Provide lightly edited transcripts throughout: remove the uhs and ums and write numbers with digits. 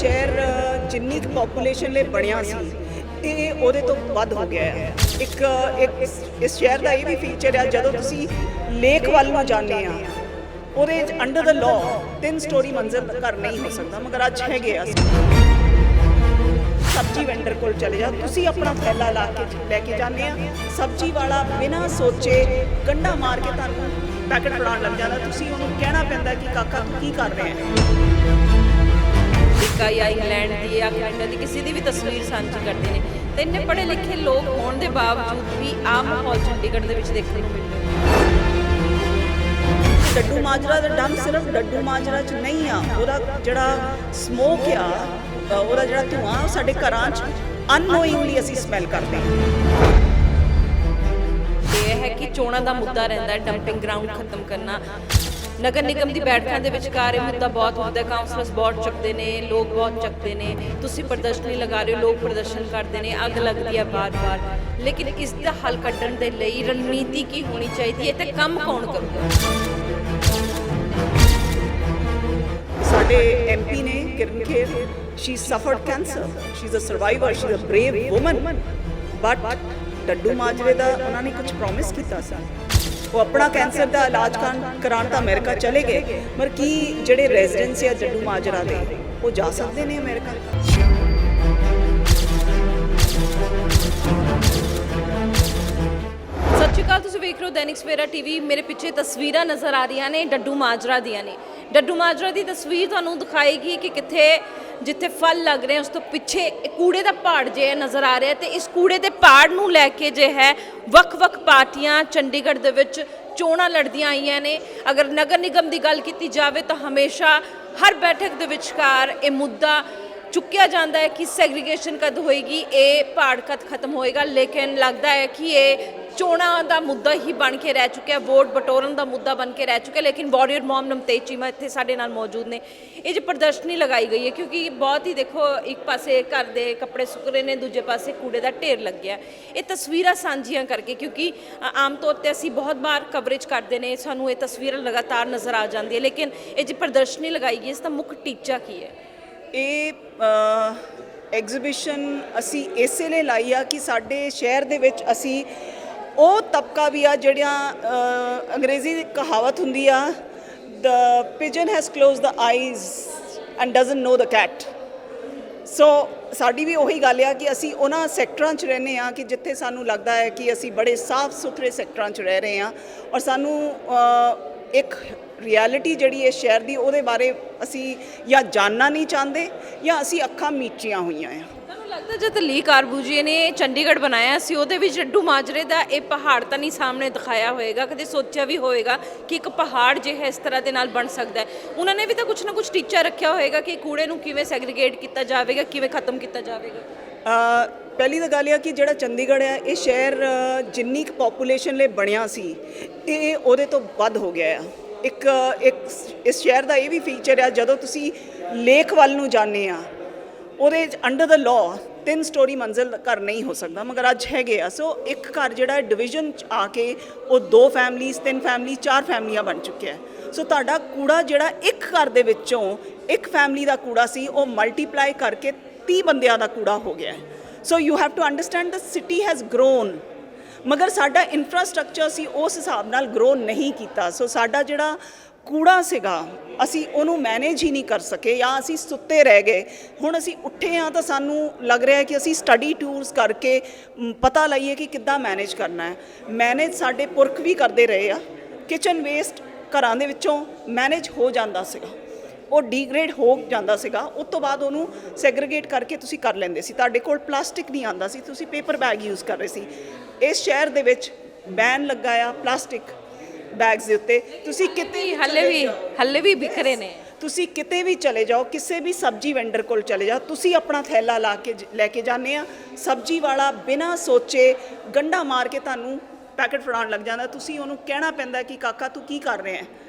ਸ਼ਹਿਰ ਜਿੰਨੀ ਕੁ ਪੋਪੂਲੇਸ਼ਨ ਲਈ ਬਣਿਆ ਸੀ ਇਹ ਉਹਦੇ ਤੋਂ ਵੱਧ ਹੋ ਗਿਆ ਹੈ। ਇੱਕ ਇਸ ਸ਼ਹਿਰ ਦਾ ਇਹ ਵੀ ਫੀਚਰ ਹੈ, ਜਦੋਂ ਤੁਸੀਂ ਲੇਕ ਵੱਲ ਨੂੰ ਜਾਂਦੇ ਆ ਉਹਦੇ ਅੰਡਰ ਦ ਲਾਅ 3 ਸਟੋਰੀ ਮੰਜ਼ਿਲ ਘਰ ਨਹੀਂ ਹੋ ਸਕਦਾ, ਮਗਰ ਅੱਜ ਹੈਗੇ ਆ। ਸਬਜ਼ੀ ਵੈਂਡਰ ਕੋਲ ਚਲੇ ਜਾ, ਤੁਸੀਂ ਆਪਣਾ ਥੈਲਾ ਲਾ ਕੇ ਲੈ ਕੇ ਜਾਂਦੇ ਆ, ਸਬਜ਼ੀ ਵਾਲਾ ਬਿਨਾਂ ਸੋਚੇ ਗੰਢਾ ਮਾਰ ਕੇ ਤੁਹਾਨੂੰ ਪੈਕਟ ਫੜਾਉਣ ਲੱਗ ਜਾਂਦਾ। ਤੁਸੀਂ ਉਹਨੂੰ ਕਹਿਣਾ ਪੈਂਦਾ ਕਿ ਕਾਕਾ ਤੂੰ ਕੀ ਕਰ ਰਿਹਾ ਹੈ। ਜਾਂ ਇੰਗਲੈਂਡ ਦੀ ਜਾਂ ਕੈਨੇਡਾ ਦੀ ਕਿਸੇ ਦੀ ਵੀ ਤਸਵੀਰ ਸਾਂਝੀ ਕਰਦੇ ਨੇ ਤੇ ਇੰਨੇ ਪੜ੍ਹੇ ਲਿਖੇ ਲੋਕ ਹੋਣ ਦੇ ਬਾਵਜੂਦ ਵੀ ਆਮ ਮਾਹੌਲ ਚੰਡੀਗੜ੍ਹ ਦੇ ਵਿੱਚ ਦੇਖਣ ਨੂੰ ਮਿਲਦਾ। ਡੱਡੂ ਮਾਜਰਾ ਦਾ ਡੰਪ ਸਿਰਫ ਡੱਡੂ ਮਾਜਰਾ 'ਚ ਨਹੀਂ ਆ, ਉਹਦਾ ਜਿਹੜਾ ਸਮੋਕ ਆ, ਉਹਦਾ ਜਿਹੜਾ ਧੂੰਆਂ ਉਹ ਸਾਡੇ ਘਰਾਂ 'ਚ ਅਨਨੋਇੰਗਲੀ ਅਸੀਂ ਸਮੈਲ ਕਰਦੇ ਹਾਂ। ਤੇ ਇਹ ਹੈ ਕਿ ਚੋਣਾਂ ਦਾ ਮੁੱਦਾ ਰਹਿੰਦਾ ਹੈ, ਡੰਪਿੰਗ ਗਰਾਊਂਡ ਖਤਮ ਕਰਨਾ। ਨਗਰ ਨਿਗਮ ਦੀ ਬੈਠਕਾਂ ਦੇ ਵਿਚਕਾਰ ਇਹ ਮੁੱਦਾ ਬਹੁਤ ਹੁੰਦਾ ਹੈ, ਕਾਉਂਸਲਰਸ ਬਹੁਤ ਚੱਕਦੇ ਨੇ, ਲੋਕ ਬਹੁਤ ਚੱਕਦੇ ਨੇ। ਤੁਸੀਂ ਪ੍ਰਦਰਸ਼ਨੀ ਲਗਾ ਰਹੇ ਹੋ, ਲੋਕ ਪ੍ਰਦਰਸ਼ਨ ਕਰਦੇ ਨੇ, ਅੱਗ ਲੱਗਦੀ ਹੈ ਬਾਰ-ਬਾਰ, ਲੇਕਿਨ ਇਸ ਦਾ ਹੱਲ ਕੱਢਣ ਦੇ ਲਈ ਰਣਨੀਤੀ ਕੀ ਹੋਣੀ ਚਾਹੀਦੀ ਹੈ ਤੇ ਕੰਮ ਕੌਣ ਕਰੂਗਾ? ਸਾਡੇ MP ਨੇ Kirron Kher, she suffered cancer, she is a survivor, she is a brave woman, but Daddu Majra ਦਾ ਉਹਨਾਂ ਨੇ ਕੁਝ ਪ੍ਰੋਮਿਸ ਕੀਤਾ ਸੀ। ਉਹ ਆਪਣਾ ਕੈਂਸਰ ਦਾ ਇਲਾਜ ਕਰਾਉਣ ਤਾਂ ਅਮਰੀਕਾ ਚਲੇ ਗਏ, ਪਰ ਕੀ ਜਿਹੜੇ ਰੈਜ਼ੀਡੈਂਟਸ ਆ ਡੱਡੂ ਮਾਜਰਾ ਦੇ ਉਹ ਜਾ ਸਕਦੇ ਨੇ ਅਮਰੀਕਾ? ਸਤਿ ਸ਼੍ਰੀ ਅਕਾਲ, ਤੁਸੀਂ ਵੇਖ ਰਹੇ ਹੋ ਦੈਨਿਕ ਸਵੇਰਾ ਟੀਵੀ। ਮੇਰੇ ਪਿੱਛੇ ਤਸਵੀਰਾਂ ਨਜ਼ਰ ਆ ਰਹੀਆਂ ਨੇ ਡੱਡੂ ਮਾਜਰਾ ਦੀਆਂ ਨੇ। ਡੱਡੂ ਮਾਜਰਾ ਦੀ ਤਸਵੀਰ ਤੁਹਾਨੂੰ ਦਿਖਾਏਗੀ ਕਿ ਕਿੱਥੇ ਜਿੱਥੇ ਫਲ ਲੱਗ ਰਹੇ ਉਸ ਤੋਂ ਪਿੱਛੇ ਕੂੜੇ ਦਾ ਪਹਾੜ ਜੇ ਨਜ਼ਰ ਆ ਰਿਹਾ ਤੇ ਇਸ ਕੂੜੇ ਦੇ ਪਹਾੜ ਨੂੰ ਲੈ ਕੇ ਜੇ ਹੈ ਵੱਖ-ਵੱਖ ਪਾਰਟੀਆਂ ਚੰਡੀਗੜ੍ਹ ਦੇ ਵਿੱਚ ਚੋਣਾਂ ਲੜਦੀਆਂ ਆਈਆਂ ਨੇ। ਅਗਰ ਨਗਰ ਨਿਗਮ ਦੀ ਗੱਲ ਕੀਤੀ ਜਾਵੇ ਤਾਂ ਹਮੇਸ਼ਾ ਹਰ ਬੈਠਕ ਦੇ ਵਿਚਕਾਰ ਇਹ ਮੁੱਦਾ ਚੁੱਕਿਆ ਜਾਂਦਾ ਹੈ ਕਿ ਸੈਗਰੀਗੇਸ਼ਨ ਕਦ ਹੋਏਗੀ, ਇਹ ਪਹਾੜ ਕਦ ਖਤਮ ਹੋਏਗਾ, ਲੇਕਿਨ ਲੱਗਦਾ ਹੈ ਕਿ ਇਹ ਚੋਣਾਂ ਦਾ ਮੁੱਦਾ ਹੀ ਬਣ ਕੇ ਰਹਿ ਚੁੱਕਿਆ, ਵੋਟ ਬਟੋਰਨ ਦਾ ਮੁੱਦਾ ਬਣ ਕੇ ਰਹਿ ਚੁੱਕਿਆ। ਲੇਕਿਨ ਵਾਰੀਅਰ ਮੌਮ ਨਮਤੇਜ ਚੀਮਾ ਇੱਥੇ ਸਾਡੇ ਨਾਲ ਮੌਜੂਦ ਨੇ। ਇਹ ਜੋ ਪ੍ਰਦਰਸ਼ਨੀ ਲਗਾਈ ਗਈ ਹੈ ਕਿਉਂਕਿ ਬਹੁਤ ਹੀ ਦੇਖੋ, ਇੱਕ ਪਾਸੇ ਘਰ ਦੇ ਕੱਪੜੇ ਸੁੱਕ ਰਹੇ ਨੇ, ਦੂਜੇ ਪਾਸੇ ਕੂੜੇ ਦਾ ਢੇਰ ਲੱਗਿਆ। ਇਹ ਤਸਵੀਰਾਂ ਸਾਂਝੀਆਂ ਕਰਕੇ, ਕਿਉਂਕਿ ਆਮ ਤੌਰ 'ਤੇ ਅਸੀਂ ਬਹੁਤ ਵਾਰ ਕਵਰੇਜ ਕਰਦੇ ਨੇ, ਸਾਨੂੰ ਇਹ ਤਸਵੀਰਾਂ ਲਗਾਤਾਰ ਨਜ਼ਰ ਆ ਜਾਂਦੀ ਹੈ, ਲੇਕਿਨ ਇਹ ਜੋ ਪ੍ਰਦਰਸ਼ਨੀ ਲਗਾਈ ਗਈ ਇਸ ਦਾ ਮੁੱਖ ਟੀਚਾ ਕੀ ਹੈ? ਇਹ ਐਗਜ਼ੀਬਿਸ਼ਨ ਅਸੀਂ ਇਸੇ ਲਈ ਲਾਈ ਆ ਕਿ ਸਾਡੇ ਸ਼ਹਿਰ ਦੇ ਵਿੱਚ ਅਸੀਂ ਉਹ ਤਬਕਾ ਵੀ ਆ ਜਿਹੜੀਆਂ ਅੰਗਰੇਜ਼ੀ ਦੀ ਕਹਾਵਤ ਹੁੰਦੀ ਆ, the pigeon has close the eyes and doesn't know the cat. So ਸਾਡੀ ਵੀ ਉਹੀ ਗੱਲ ਆ ਕਿ ਅਸੀਂ ਉਹਨਾਂ ਸੈਕਟਰਾਂ 'ਚ ਰਹਿੰਦੇ ਹਾਂ ਕਿ ਜਿੱਥੇ ਸਾਨੂੰ ਲੱਗਦਾ ਹੈ ਕਿ ਅਸੀਂ ਬੜੇ ਸਾਫ਼ ਸੁਥਰੇ ਸੈਕਟਰਾਂ 'ਚ ਰਹਿ ਰਹੇ ਹਾਂ, ਔਰ ਸਾਨੂੰ ਇੱਕ ਰਿਐਲਿਟੀ ਜਿਹੜੀ ਹੈ ਸ਼ਹਿਰ ਦੀ, ਉਹਦੇ ਬਾਰੇ ਅਸੀਂ ਜਾਂ ਜਾਣਨਾ ਨਹੀਂ ਚਾਹੁੰਦੇ ਜਾਂ ਅਸੀਂ ਅੱਖਾਂ ਮੀਚੀਆਂ ਹੋਈਆਂ ਆ। ਤੁਹਾਨੂੰ ਲੱਗਦਾ ਜਦ ਲੀ ਕਾਰਬੂਜੀਏ ਨੇ ਚੰਡੀਗੜ੍ਹ ਬਣਾਇਆ ਸੀ ਉਹਦੇ ਵਿੱਚ ਡੱਡੂ ਮਾਜਰੇ ਦਾ ਇਹ ਪਹਾੜ ਤਾਂ ਨਹੀਂ ਸਾਹਮਣੇ ਦਿਖਾਇਆ ਹੋਏਗਾ, ਕਦੇ ਸੋਚਿਆ ਵੀ ਹੋਏਗਾ ਕਿ ਇੱਕ ਪਹਾੜ ਜੇ ਹੈ ਇਸ ਤਰ੍ਹਾਂ ਦੇ ਨਾਲ ਬਣ ਸਕਦਾ ਹੈ? ਉਹਨਾਂ ਨੇ ਵੀ ਤਾਂ ਕੁਝ ਨਾ ਕੁਝ ਟੀਚਾ ਰੱਖਿਆ ਹੋਏਗਾ ਕਿ ਕੂੜੇ ਨੂੰ ਕਿਵੇਂ ਸੈਗਰੀਗੇਟ ਕੀਤਾ ਜਾਵੇਗਾ, ਕਿਵੇਂ ਖਤਮ ਕੀਤਾ ਜਾਵੇਗਾ। ਪਹਿਲੀ ਤਾਂ ਗੱਲ ਇਹ ਕਿ ਜਿਹੜਾ ਚੰਡੀਗੜ੍ਹ ਹੈ ਇਹ ਸ਼ਹਿਰ ਜਿੰਨੀ ਕੁ ਪੋਪੂਲੇਸ਼ਨ ਲਈ ਬਣਿਆ ਸੀ ਇਹ ਉਹਦੇ ਤੋਂ ਵੱਧ ਹੋ ਗਿਆ ਆ। ਇੱਕ ਇਸ ਸ਼ਹਿਰ ਦਾ ਇਹ ਵੀ ਫੀਚਰ ਆ, ਜਦੋਂ ਤੁਸੀਂ ਲੇਕ ਵੱਲ ਨੂੰ ਜਾਂਦੇ ਆ ਉਹਦੇ ਅੰਡਰ ਦ ਲਾਅ 3 ਸਟੋਰੀ ਮੰਜ਼ਿਲ ਘਰ ਨਹੀਂ ਹੋ ਸਕਦਾ, ਮਗਰ ਅੱਜ ਹੈਗੇ ਆ। ਸੋ ਇੱਕ ਘਰ ਜਿਹੜਾ ਡਿਵੀਜ਼ਨ 'ਚ ਆ ਕੇ ਉਹ 2 ਫੈਮਲੀਜ਼, 3 ਫੈਮਲੀ, 4 ਫੈਮਲੀਆਂ ਬਣ ਚੁੱਕਿਆ। ਸੋ ਤੁਹਾਡਾ ਕੂੜਾ ਜਿਹੜਾ ਇੱਕ ਘਰ ਦੇ ਵਿੱਚੋਂ ਇੱਕ ਫੈਮਲੀ ਦਾ ਕੂੜਾ ਸੀ ਉਹ ਮਲਟੀਪਲਾਈ ਕਰਕੇ 30 ਬੰਦਿਆਂ ਦਾ ਕੂੜਾ ਹੋ ਗਿਆ। So you have to understand the city has grown, ਮਗਰ ਸਾਡਾ ਇਨਫਰਾਸਟਰਕਚਰ ਸੀ ਉਸ ਹਿਸਾਬ ਨਾਲ ਗਰੋ ਨਹੀਂ ਕੀਤਾ। ਸੋ ਸਾਡਾ ਜਿਹੜਾ ਕੂੜਾ ਸੀਗਾ ਅਸੀਂ ਉਹਨੂੰ ਮੈਨੇਜ ਹੀ ਨਹੀਂ ਕਰ ਸਕੇ, ਜਾਂ ਅਸੀਂ ਸੁੱਤੇ ਰਹਿ ਗਏ। ਹੁਣ ਅਸੀਂ ਉੱਠੇ ਹਾਂ ਤਾਂ ਸਾਨੂੰ ਲੱਗ ਰਿਹਾ ਕਿ ਅਸੀਂ ਸਟੱਡੀ ਟੂਰਸ ਕਰਕੇ ਪਤਾ ਲਈਏ ਕਿ ਕਿੱਦਾਂ ਮੈਨੇਜ ਕਰਨਾ ਹੈ। ਮੈਨੇਜ ਸਾਡੇ ਪੁਰਖ ਵੀ ਕਰਦੇ ਰਹੇ ਆ। ਕਿਚਨ ਵੇਸਟ ਘਰਾਂ ਦੇ ਵਿੱਚੋਂ ਮੈਨੇਜ ਹੋ ਜਾਂਦਾ ਸੀਗਾ, ਉਹ ਡੀਗ੍ਰੇਡ ਹੋ ਜਾਂਦਾ ਸੀਗਾ, ਉਸ ਤੋਂ ਬਾਅਦ ਉਹਨੂੰ ਸੈਗਰੀਗੇਟ ਕਰਕੇ ਤੁਸੀਂ ਕਰ ਲੈਂਦੇ ਸੀ। ਤੁਹਾਡੇ ਕੋਲ ਪਲਾਸਟਿਕ ਨਹੀਂ ਆਉਂਦਾ ਸੀ, ਤੁਸੀਂ ਪੇਪਰ ਬੈਗ ਯੂਜ਼ ਕਰ ਰਹੇ ਸੀ। ਇਸ ਸ਼ਹਿਰ ਦੇ ਵਿੱਚ ਬੈਨ ਲੱਗਾ ਆ ਪਲਾਸਟਿਕ ਬੈਗਸ ਦੇ ਉੱਤੇ। ਤੁਸੀਂ ਕਿਤੇ ਹੱਲੇ ਵੀ ਬਿਖਰੇ ਨੇ। ਤੁਸੀਂ ਕਿਤੇ ਵੀ ਚਲੇ ਜਾਓ, ਕਿਸੇ ਵੀ ਸਬਜ਼ੀ ਵੈਂਡਰ ਕੋਲ ਚਲੇ ਜਾਓ, ਤੁਸੀਂ ਆਪਣਾ ਥੈਲਾ ਲਾ ਕੇ ਲੈ ਕੇ ਜਾਂਦੇ ਆ, ਸਬਜ਼ੀ ਵਾਲਾ ਬਿਨਾਂ ਸੋਚੇ ਗੰਢਾ ਮਾਰ ਕੇ ਤੁਹਾਨੂੰ ਪੈਕਟ ਫੜਾਉਣ ਲੱਗ ਜਾਂਦਾ। ਤੁਸੀਂ ਉਹਨੂੰ ਕਹਿਣਾ ਪੈਂਦਾ ਕਿ ਕਾਕਾ ਤੂੰ ਕੀ ਕਰ ਰਿਹਾ,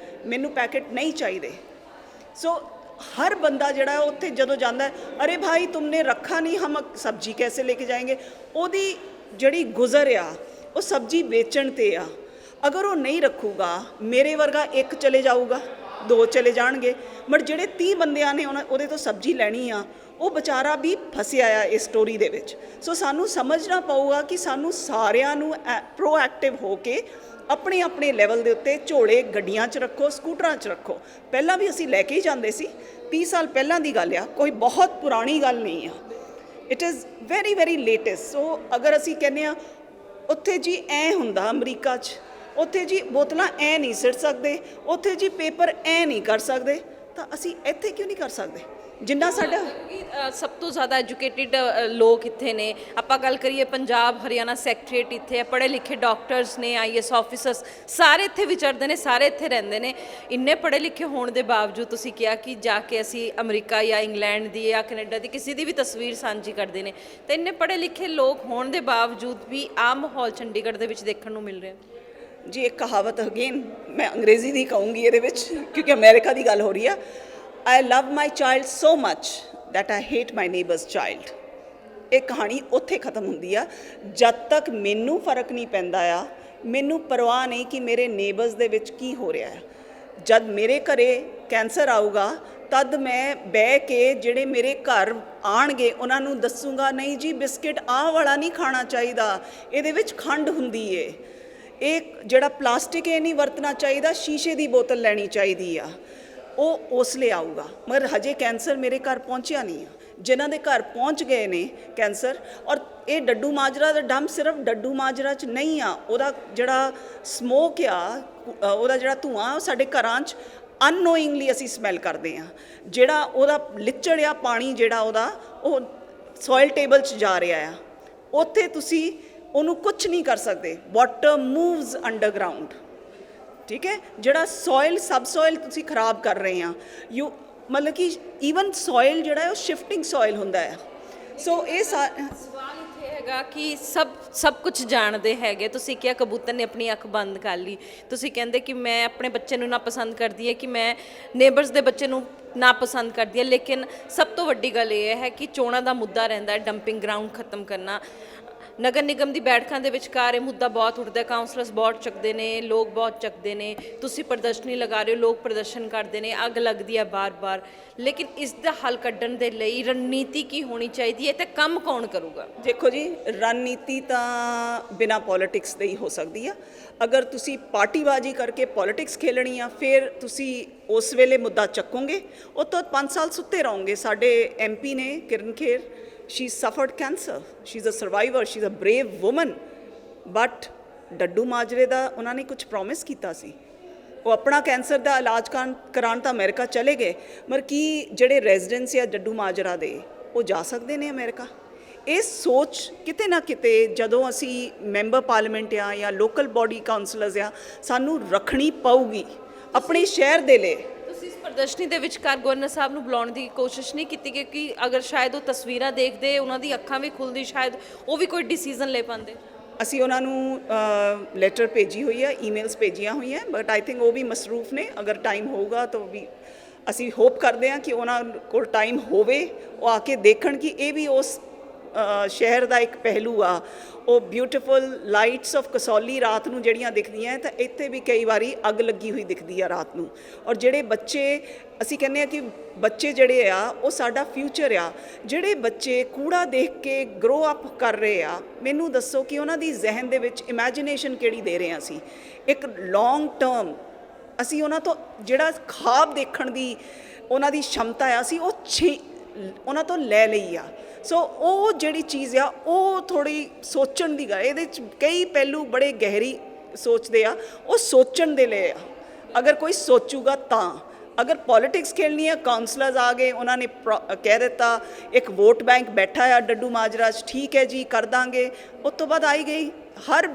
ਮੈਨੂੰ ਪੈਕਟ ਨਹੀਂ ਚਾਹੀਦੇ। ਸੋ हर बंदा जड़ा उत्थे जदों जांदा है, अरे भाई तुमने रखा नहीं, हम सब्जी कैसे लेके जाएंगे। ओदी जड़ी गुजर आ वो सब्जी बेचण ते आ, अगर वो नहीं रखूगा मेरे वर्गा एक चले जाऊगा, दो चले जाणगे, बट जिहड़े 30 बंदियां ने उहदे तो सब्जी लैनी आ ਉਹ ਵਿਚਾਰਾ ਵੀ ਫਸਿਆ ਆ ਇਸ ਸਟੋਰੀ ਦੇ ਵਿੱਚ। ਸੋ ਸਾਨੂੰ ਸਮਝਣਾ ਪਊਗਾ ਕਿ ਸਾਨੂੰ ਸਾਰਿਆਂ ਨੂੰ ਪ੍ਰੋਐਕਟਿਵ ਹੋ ਕੇ ਆਪਣੇ ਆਪਣੇ ਲੈਵਲ ਦੇ ਉੱਤੇ ਝੋਲੇ ਗੱਡੀਆਂ 'ਚ ਰੱਖੋ, ਸਕੂਟਰਾਂ 'ਚ ਰੱਖੋ। ਪਹਿਲਾਂ ਵੀ ਅਸੀਂ ਲੈ ਕੇ ਹੀ ਜਾਂਦੇ ਸੀ, 30 ਸਾਲ ਪਹਿਲਾਂ ਦੀ ਗੱਲ ਆ, ਕੋਈ ਬਹੁਤ ਪੁਰਾਣੀ ਗੱਲ ਨਹੀਂ ਆ। It is very very latest. So ਅਗਰ ਅਸੀਂ ਕਹਿੰਦੇ ਆ ਉੱਥੇ ਜੀ ਐ ਹੁੰਦਾ ਅਮਰੀਕਾ 'ਚ, ਉੱਥੇ ਜੀ ਬੋਤਲਾਂ ਐ ਨਹੀਂ ਸਿੱਟ ਸਕਦੇ, ਉੱਥੇ ਜੀ ਪੇਪਰ ਐ ਨਹੀਂ ਕਰ ਸਕਦੇ, ਤਾਂ ਅਸੀਂ ਇੱਥੇ ਕਿਉਂ ਨਹੀਂ ਕਰ ਸਕਦੇ ਜਿੰਨਾ ਸਾਡਾ। ਸਭ ਤੋਂ ਜ਼ਿਆਦਾ ਐਜੂਕੇਟਿਡ ਲੋਕ ਇੱਥੇ ਨੇ। ਆਪਾਂ ਗੱਲ ਕਰੀਏ ਪੰਜਾਬ ਹਰਿਆਣਾ ਸੈਕਟਰੀਏਟ ਇੱਥੇ ਪੜ੍ਹੇ ਲਿਖੇ ਡਾਕਟਰਸ ਨੇ, IAS ਆਫਿਸਰਸ ਸਾਰੇ ਇੱਥੇ ਵਿਚਰਦੇ ਨੇ, ਸਾਰੇ ਇੱਥੇ ਰਹਿੰਦੇ ਨੇ। ਇੰਨੇ ਪੜ੍ਹੇ ਲਿਖੇ ਹੋਣ ਦੇ ਬਾਵਜੂਦ ਤੁਸੀਂ ਕਿਹਾ ਕਿ ਜਾ ਕੇ ਅਸੀਂ ਅਮਰੀਕਾ ਜਾਂ ਇੰਗਲੈਂਡ ਦੀ ਜਾਂ ਕੈਨੇਡਾ ਦੀ ਕਿਸੇ ਦੀ ਵੀ ਤਸਵੀਰ ਸਾਂਝੀ ਕਰਦੇ ਨੇ, ਤਾਂ ਇੰਨੇ ਪੜ੍ਹੇ ਲਿਖੇ ਲੋਕ ਹੋਣ ਦੇ ਬਾਵਜੂਦ ਵੀ ਆਮ ਮਾਹੌਲ ਚੰਡੀਗੜ੍ਹ ਦੇ ਵਿੱਚ ਦੇਖਣ ਨੂੰ ਮਿਲ ਰਿਹਾ। ਜੀ ਇੱਕ ਕਹਾਵਤ ਅਗੇਨ ਮੈਂ ਅੰਗਰੇਜ਼ੀ ਦੀ ਕਹੂੰਗੀ ਇਹਦੇ ਵਿੱਚ, ਕਿਉਂਕਿ ਅਮਰੀਕਾ ਦੀ ਗੱਲ ਹੋ ਰਹੀ ਆ। I love my child so much that I hate my neighbor's child। ਇਹ ਕਹਾਣੀ ਉੱਥੇ ਖਤਮ ਹੁੰਦੀ ਆ ਜਦ ਤੱਕ ਮੈਨੂੰ ਫਰਕ ਨਹੀਂ ਪੈਂਦਾ ਆ, ਮੈਨੂੰ ਪਰਵਾਹ ਨਹੀਂ ਕਿ ਮੇਰੇ ਨੇਬਰਸ ਦੇ ਵਿੱਚ ਕੀ ਹੋ ਰਿਹਾ ਹੈ। ਜਦ ਮੇਰੇ ਘਰੇ ਕੈਂਸਰ ਆਊਗਾ ਤਦ ਮੈਂ ਬਹਿ ਕੇ ਜਿਹੜੇ ਮੇਰੇ ਘਰ ਆਣਗੇ ਉਹਨਾਂ ਨੂੰ ਦੱਸੂਗਾ, ਨਹੀਂ ਜੀ ਬਿਸਕਿਟ ਆਹ ਵਾਲਾ ਨਹੀਂ ਖਾਣਾ ਚਾਹੀਦਾ, ਇਹਦੇ ਵਿੱਚ ਖੰਡ ਹੁੰਦੀ ਏ, ਇਹ ਜਿਹੜਾ ਪਲਾਸਟਿਕ ਇਹ ਨਹੀਂ ਵਰਤਣਾ ਚਾਹੀਦਾ, ਸ਼ੀਸ਼ੇ ਦੀ ਬੋਤਲ ਲੈਣੀ ਚਾਹੀਦੀ ਆ। ਉਹ ਉਸ ਲਈ ਆਊਗਾ, ਮਗਰ ਹਜੇ ਕੈਂਸਰ ਮੇਰੇ ਘਰ ਪਹੁੰਚਿਆ ਨਹੀਂ ਆ। ਜਿਨ੍ਹਾਂ ਦੇ ਘਰ ਪਹੁੰਚ ਗਏ ਨੇ ਕੈਂਸਰ, ਔਰ ਇਹ ਡੱਡੂ ਮਾਜਰਾ ਦਾ ਡੰਪ ਸਿਰਫ ਡੱਡੂ ਮਾਜਰਾ 'ਚ ਨਹੀਂ ਆ, ਉਹਦਾ ਜਿਹੜਾ ਸਮੋਕ ਆ, ਉਹਦਾ ਜਿਹੜਾ ਧੂੰਆਂ ਉਹ ਸਾਡੇ ਘਰਾਂ 'ਚ ਅਨਨੋਇੰਗਲੀ ਅਸੀਂ ਸਮੈਲ ਕਰਦੇ ਹਾਂ। ਜਿਹੜਾ ਉਹਦਾ ਲਿਚੜ ਆ ਪਾਣੀ, ਜਿਹੜਾ ਉਹਦਾ ਉਹ ਸੋਇਲ ਟੇਬਲ 'ਚ ਜਾ ਰਿਹਾ ਆ, ਉੱਥੇ ਤੁਸੀਂ ਉਹਨੂੰ ਕੁਝ ਨਹੀਂ ਕਰ ਸਕਦੇ। ਵਾਟਰ ਮੂਵਸ ਅੰਡਰਗਰਾਊਂਡ, ਠੀਕ ਹੈ। ਜਿਹੜਾ ਸੋਇਲ ਸਬ ਸੋਇਲ ਤੁਸੀਂ ਖਰਾਬ ਕਰ ਰਹੇ ਆ, ਮਤਲਬ ਕਿ ਈਵਨ ਸੋਇਲ ਜਿਹੜਾ ਹੈ ਉਹ ਸ਼ਿਫਟਿੰਗ ਸੋਇਲ ਹੁੰਦਾ ਹੈ। ਸੋ ਇਹ ਸਵਾਲ ਇੱਥੇ ਹੈਗਾ ਕਿ ਸਭ ਕੁਝ ਜਾਣਦੇ ਹੈਗੇ। ਤੁਸੀਂ ਕਿਹਾ ਕਬੂਤਰ ਨੇ ਆਪਣੀ ਅੱਖ ਬੰਦ ਕਰ ਲਈ, ਤੁਸੀਂ ਕਹਿੰਦੇ ਕਿ ਮੈਂ ਆਪਣੇ ਬੱਚੇ ਨੂੰ ਨਾ ਪਸੰਦ ਕਰਦੀ ਹੈ, ਕਿ ਮੈਂ ਨੇਬਰਸ ਦੇ ਬੱਚੇ ਨੂੰ ਨਾ ਪਸੰਦ ਕਰਦੀ ਹੈ, ਲੇਕਿਨ ਸਭ ਤੋਂ ਵੱਡੀ ਗੱਲ ਇਹ ਹੈ ਕਿ ਚੋਣਾਂ ਦਾ ਮੁੱਦਾ ਰਹਿੰਦਾ ਹੈ ਡੰਪਿੰਗ ਗਰਾਊਂਡ ਖਤਮ ਕਰਨਾ। ਨਗਰ ਨਿਗਮ ਦੀ ਬੈਠਕਾਂ ਦੇ ਵਿਚਕਾਰ ਇਹ ਮੁੱਦਾ ਬਹੁਤ ਉੱਠਦਾ, ਕਾਉਂਸਲਰਸ ਬਹੁਤ ਚੱਕਦੇ ਨੇ, ਲੋਕ ਬਹੁਤ ਚੱਕਦੇ ਨੇ। ਤੁਸੀਂ ਪ੍ਰਦਰਸ਼ਨੀ ਲਗਾ ਰਹੇ ਹੋ, ਲੋਕ ਪ੍ਰਦਰਸ਼ਨ ਕਰਦੇ ਨੇ, ਅੱਗ ਲੱਗਦੀ ਹੈ ਬਾਰ-ਬਾਰ, ਲੇਕਿਨ ਇਸ ਦਾ ਹੱਲ ਕੱਢਣ ਦੇ ਲਈ ਰਣਨੀਤੀ ਕੀ ਹੋਣੀ ਚਾਹੀਦੀ ਹੈ ਤੇ ਕੰਮ ਕੌਣ ਕਰੂਗਾ? ਦੇਖੋ ਜੀ, ਰਣਨੀਤੀ ਤਾਂ ਬਿਨਾਂ ਪੋਲਿਟਿਕਸ ਦੇ ਹੀ ਹੋ ਸਕਦੀ ਆ। ਅਗਰ ਤੁਸੀਂ ਪਾਰਟੀਬਾਜ਼ੀ ਕਰਕੇ ਪੋਲਿਟਿਕਸ ਖੇਲਣੀ ਆ, ਫਿਰ ਤੁਸੀਂ ਉਸ ਵੇਲੇ ਮੁੱਦਾ ਚੱਕੋਗੇ, ਉਹ ਤੋਂ 5 ਸਾਲ ਸੁੱਤੇ ਰਹੋਗੇ। ਸਾਡੇ MP ਨੇ ਕਿਰਨ ਖੇਰ, she suffered cancer, she's a survivor, she's a brave woman, but ਡੱਡੂ ਮਾਜਰੇ ਦਾ ਉਹਨਾਂ ਨੇ ਕੁਝ ਪ੍ਰੋਮਿਸ ਕੀਤਾ ਸੀ। ਉਹ ਆਪਣਾ ਕੈਂਸਰ ਦਾ ਇਲਾਜ ਕਰਾਉਣ ਤਾਂ ਅਮਰੀਕਾ ਚਲੇ ਗਏ, ਮਰ ਕੀ ਜਿਹੜੇ ਰੈਜ਼ੀਡੈਂਟਸ ਆ ਡੱਡੂ ਮਾਜਰਾ ਦੇ ਉਹ ਜਾ ਸਕਦੇ ਨੇ ਅਮਰੀਕਾ? ਇਹ ਸੋਚ ਕਿਤੇ ਨਾ ਕਿਤੇ ਜਦੋਂ ਅਸੀਂ ਮੈਂਬਰ ਪਾਰਲੀਮੈਂਟ ਆ ਜਾਂ ਲੋਕਲ ਬਾਡੀ ਕਾਉਂਸਲਰਸ ਆ, ਸਾਨੂੰ ਰੱਖਣੀ ਪਊਗੀ ਆਪਣੇ ਸ਼ਹਿਰ ਦੇ ਲਈ। ਇਸ ਪ੍ਰਦਰਸ਼ਨੀ ਦੇ ਵਿਚਕਾਰ ਗਵਰਨਰ ਸਾਹਿਬ ਨੂੰ ਬੁਲਾਉਣ ਦੀ ਕੋਸ਼ਿਸ਼ ਨਹੀਂ ਕੀਤੀ, ਕਿਉਂਕਿ ਅਗਰ ਸ਼ਾਇਦ ਉਹ ਤਸਵੀਰਾਂ ਦੇਖਦੇ, ਉਹਨਾਂ ਦੀ ਅੱਖਾਂ ਵੀ ਖੁੱਲਦੀ, ਸ਼ਾਇਦ ਉਹ ਵੀ ਕੋਈ ਡਿਸੀਜਨ ਲੈ ਪਾਉਂਦੇ। ਅਸੀਂ ਉਹਨਾਂ ਨੂੰ ਲੈਟਰ ਭੇਜੀ ਹੋਈ ਹੈ, ਈਮੇਲਸ ਭੇਜੀਆਂ ਹੋਈਆਂ, ਬਟ ਆਈ ਥਿੰਕ ਉਹ ਵੀ ਮਸਰੂਫ ਨੇ। ਅਗਰ ਟਾਈਮ ਹੋਊਗਾ ਤਾਂ ਵੀ ਅਸੀਂ ਹੋਪ ਕਰਦੇ ਹਾਂ ਕਿ ਉਹਨਾਂ ਕੋਲ ਟਾਈਮ ਹੋਵੇ, ਉਹ ਆ ਕੇ ਦੇਖਣ ਕਿ ਇਹ ਵੀ ਉਸ ਸ਼ਹਿਰ ਦਾ ਇੱਕ ਪਹਿਲੂ ਆ। ਉਹ ਬਿਊਟੀਫੁਲ ਲਾਈਟਸ ਆਫ ਕਸੌਲੀ ਰਾਤ ਨੂੰ ਜਿਹੜੀਆਂ ਦਿਖਦੀਆਂ, ਤਾਂ ਇੱਥੇ ਵੀ ਕਈ ਵਾਰੀ ਅੱਗ ਲੱਗੀ ਹੋਈ ਦਿਖਦੀ ਆ ਰਾਤ ਨੂੰ। ਔਰ ਜਿਹੜੇ ਬੱਚੇ, ਅਸੀਂ ਕਹਿੰਦੇ ਆ ਕਿ ਬੱਚੇ ਜਿਹੜੇ ਆ ਉਹ ਸਾਡਾ ਫਿਊਚਰ ਆ। ਜਿਹੜੇ ਬੱਚੇ ਕੂੜਾ ਦੇਖ ਕੇ ਗਰੋ ਅਪ ਕਰ ਰਹੇ ਆ, ਮੈਨੂੰ ਦੱਸੋ ਕਿ ਉਹਨਾਂ ਦੀ ਜ਼ਿਹਨ ਦੇ ਵਿੱਚ ਇਮੈਜੀਨੇਸ਼ਨ ਕਿਹੜੀ ਦੇ ਰਹੇ ਹਾਂ ਅਸੀਂ? ਇੱਕ ਲੌਂਗ ਟਰਮ ਅਸੀਂ ਉਹਨਾਂ ਤੋਂ ਜਿਹੜਾ ਖਾਬ ਦੇਖਣ ਦੀ ਉਹਨਾਂ ਦੀ ਸ਼ਮਤਾ ਆ, ਅਸੀਂ ਉਹਨਾਂ ਤੋਂ ਲੈ ਲਈ ਆ। ਸੋ ਉਹ ਜਿਹੜੀ ਚੀਜ਼ ਆ ਉਹ ਥੋੜ੍ਹੀ ਸੋਚਣ ਦੀ ਗੱਲ, ਇਹਦੇ 'ਚ ਕਈ ਪਹਿਲੂ ਬੜੇ ਗਹਿਰੀ ਸੋਚਦੇ ਆ, ਉਹ ਸੋਚਣ ਦੇ ਲਈ ਆ। ਅਗਰ ਕੋਈ ਸੋਚੂਗਾ ਤਾਂ, ਅਗਰ ਪੋਲਿਟਿਕਸ ਖੇਲਣੀ ਹੈ, ਕਾਉਂਸਲਰਸ ਆ ਗਏ, ਉਹਨਾਂ ਨੇ ਕਹਿ ਦਿੱਤਾ, ਇੱਕ ਵੋਟ ਬੈਂਕ ਬੈਠਾ ਆ ਡੱਡੂ ਮਾਜਰਾ 'ਚ, ਠੀਕ ਹੈ ਜੀ ਕਰ ਦਾਂਗੇ। ਉਸ ਤੋਂ ਬਾਅਦ ਆਈ ਗਈ, ਹਰ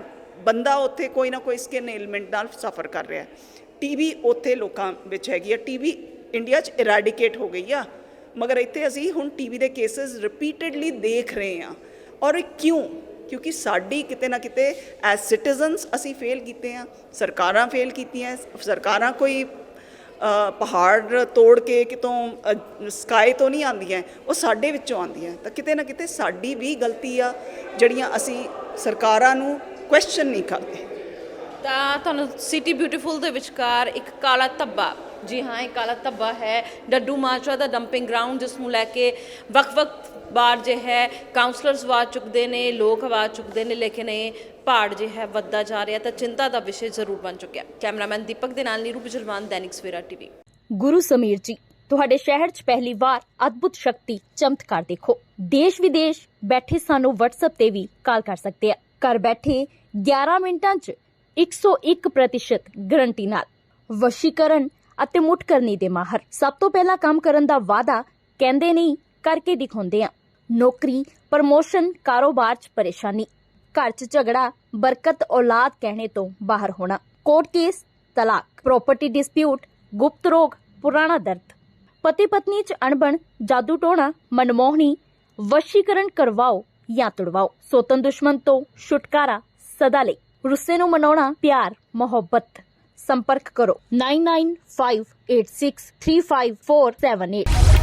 ਬੰਦਾ ਉੱਥੇ ਕੋਈ ਨਾ ਕੋਈ ਸਕਿਨ ਏਲਮੈਂਟ ਨਾਲ ਸਫਰ ਕਰ ਰਿਹਾ। TB ਉੱਥੇ ਲੋਕਾਂ ਵਿੱਚ ਹੈਗੀ ਆ, TB ਇੰਡੀਆ 'ਚ ਇਰੈਡੀਕੇਟ ਹੋ ਗਈ ਆ, ਮਗਰ ਇੱਥੇ ਅਸੀਂ ਹੁਣ TB ਦੇ ਕੇਸਿਸ ਰਿਪੀਟਡਲੀ ਦੇਖ ਰਹੇ ਹਾਂ। ਔਰ ਕਿਉਂ? ਕਿਉਂਕਿ ਸਾਡੀ ਕਿਤੇ ਨਾ ਕਿਤੇ ਐਜ਼ ਸਿਟੀਜ਼ਨਸ ਅਸੀਂ ਫੇਲ ਕੀਤੇ ਹਾਂ, ਸਰਕਾਰਾਂ ਫੇਲ ਕੀਤੀਆਂ। ਸਰਕਾਰਾਂ ਕੋਈ ਪਹਾੜ ਤੋੜ ਕੇ ਕਿਤੋਂ ਸਕਾਈ ਤੋਂ ਨਹੀਂ ਆਉਂਦੀਆਂ, ਉਹ ਸਾਡੇ ਵਿੱਚੋਂ ਆਉਂਦੀਆਂ। ਤਾਂ ਕਿਤੇ ਨਾ ਕਿਤੇ ਸਾਡੀ ਵੀ ਗਲਤੀ ਆ, ਜਿਹੜੀਆਂ ਅਸੀਂ ਸਰਕਾਰਾਂ ਨੂੰ ਕੁਐਸਚਨ ਨਹੀਂ ਕਰਦੇ। ਤਾਂ ਤੁਹਾਨੂੰ ਸਿਟੀ ਬਿਊਟੀਫੁਲ ਦੇ ਵਿਚਕਾਰ ਇੱਕ ਕਾਲਾ ਧੱਬਾ, ਜੀ ਹਾਂ ਇਹ ਕਾਲਾ ਧੱਬਾ ਹੈ ਡੱਡੂ ਮਾਜਰਾ ਦਾ ਡੰਪਿੰਗ ਗਰਾਊਂਡ, ਜਿਸ ਨੂੰ ਲੈ ਕੇ ਵੱਖ-ਵੱਖ ਬਾਰ ਜੇ ਹੈ ਕਾਉਂਸਲਰਸ ਆਵਾਜ਼ ਚੁੱਕਦੇ ਨੇ, ਲੋਕ ਆਵਾਜ਼ ਚੁੱਕਦੇ ਨੇ, ਲੇਕਿਨ ਇਹ ਪਹਾੜ ਜੇ ਹੈ ਵੱਧਦਾ ਜਾ ਰਿਹਾ ਤਾਂ ਚਿੰਤਾ ਦਾ ਵਿਸ਼ੇ ਜ਼ਰੂਰ ਬਣ ਚੁੱਕਿਆ। ਕੈਮਰਾਮੈਨ ਦੀਪਕ ਦੇ ਨਾਲ ਨੀਰੂ ਬਿਜਲਵਾਨ, ਦੈਨਿਕ ਸਵੇਰਾ ਟੀਵੀ। ਗੁਰੂ ਸਮੀਰ ਜੀ, ਤੁਹਾਡੇ ਸ਼ਹਿਰ 'ਚ ਪਹਿਲੀ ਵਾਰ ਅਦਭੁਤ ਸ਼ਕਤੀ ਚਮਤਕਾਰ ਦੇਖੋ। ਦੇਸ਼ ਵਿਦੇਸ਼ ਬੈਠੇ ਸਾਨੂੰ WhatsApp ਤੇ ਵੀ ਕਾਲ ਕਰ ਸਕਦੇ ਆ। ਘਰ ਬੈਠੇ 11 ਮਿੰਟਾਂ 'ਚ 101% ਗਰੰਟੀ ਨਾਲ ਵਸ਼ੀਕਰਨ ਅਤੇ ਮੁੱਠਕਰਨੀ ਦੇ ਮਾਹਰ। ਸਭ ਤੋਂ ਪਹਿਲਾਂ ਕੰਮ ਕਰਨ ਦਾ ਵਾਅਦਾ ਕਹਿੰਦੇ ਨਹੀਂ, ਕਰਕੇ ਦਿਖਾਉਂਦੇ ਆ। ਨੌਕਰੀ, ਪ੍ਰਮੋਸ਼ਨ, ਕਾਰੋਬਾਰ 'ਚ ਪਰੇਸ਼ਾਨੀ, ਘਰ 'ਚ ਝਗੜਾ, ਬਰਕਤ, ਔਲਾਦ ਕਹਿਣੇ ਤੋਂ ਬਾਹਰ ਹੋਣਾ, ਕੋਰਟ ਕੇਸ, ਤਲਾਕ, ਪ੍ਰਾਪਰਟੀ ਡਿਸਪਿਊਟ, ਗੁਪਤ ਰੋਗ, ਪੁਰਾਣਾ ਦਰਦ, ਪਤੀ ਪਤਨੀ 'ਚ ਅਣਬਣ, ਜਾਦੂ ਟੋਣਾ, ਮਨਮੋਹਣੀ, ਵਸ਼ੀਕਰਨ ਕਰਵਾਓ ਜਾਂ ਤੁੜਵਾਓ। ਸੋਤਨ ਦੁਸ਼ਮਣ ਤੋਂ ਛੁਟਕਾਰਾ ਸਦਾ ਲਈ, ਰੁੱਸੇ ਨੂੰ ਮਨਾਉਣਾ, ਪਿਆਰ, ਮੁਹੱਬਤ। ਸੰਪਰਕ ਕਰੋ 9958635478।